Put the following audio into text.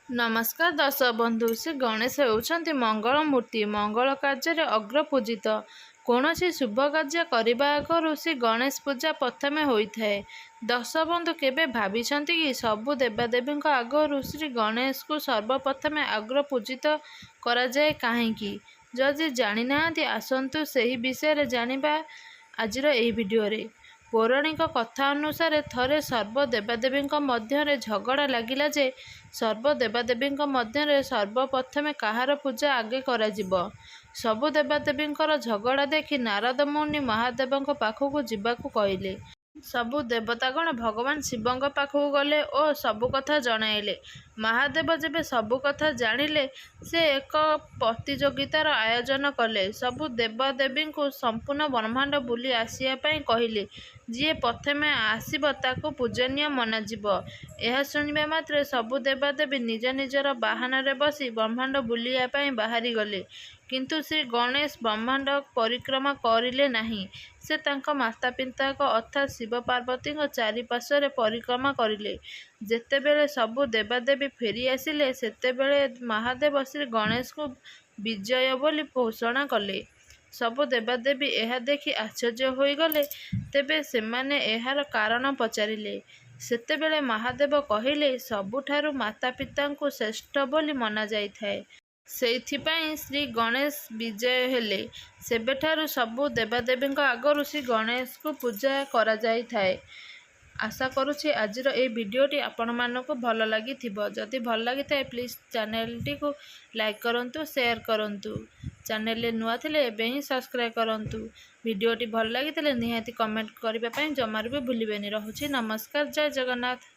नमस्कार दर्शक बंधु श्री गणेश होउछन्ति मंगल मूर्ति मंगल कार्य अग्रपूजित कौन शुभ कार्य करने आगु श्री गणेश पूजा प्रथमे होता है। दर्शक बंधु केबे भाविछन्ति कि सबु देवादेवी आगु श्री गणेश को सर्वप्रथमे अग्रपूजित करा जाए काहेकि जदि जानि नाहांती आसन्तु सही विषय जानिबा आजिर एही वीडियो रे। पौराणिक कथा अनुसार थरे सर्व देवादेवी मध्य झगड़ा लगिला जे सर्व देवादेवी मध्य सर्वप्रथमे कहार पूजा आगे कराजिब। सबु देवादेवी झगड़ा देखि नारद मुनि महादेव पाखक जीवाकू कहले। सबु देवतागण भगवान शिवंग पाखक गले और सबु कथा जणाइले। महादेव जेबे सबु कथा जानिले से एक प्रतियोगितार आयोजन कले। सबु देवदेवी को संपूर्ण ब्रह्मांड बुली आसिया पई कहिले। जी प्रथमे आसीब ताकू पूजनीय मनाजिब। यह शुणिबा मात्रे सबु देवदेवी निज निजर बाहन बसी ब्रह्मांड बुलिया पई बाहरी गले। किंतु श्री गणेश ब्रह्मांड परिक्रमा करिले नाही। से तांको माता पिता अर्थात शिव पार्वती चारिपार्श्व परिक्रमा करिले। जेतेबेले सबु देवादेवी फेरी आसिले सेतेबेले महादेव श्री गणेश को विजय बोली घोषणा कले। सबु देवादेवी यह देखि आश्चर्य होई गले। तेबे सेमाने एहार कारण पचारिले। सेतेबेले महादेव कहिले सबुठारु माता पिता को श्रेष्ठ बोली मना जाइथाए। सेइथिपाई श्री गणेश विजय हेले। सेबेठारु सबु देवादेवी आगरु श्री गणेश को पूजा करा जाई थाए। आशा करुछि आजिर ए वीडियोटी आपण मानकु भल लगी थिबो। जदि भल लगी थाए प्लीज चैनल टी को लाइक करंतु शेयर करंतु। चैनल ले नुआ थिले एबे ही सब्सक्राइब करंतु। वीडियोटी भल लगी थिले निहाती कमेंट करिबा पई जमार भी भूलिबेनी। रहुछि नमस्कार जय जगन्नाथ।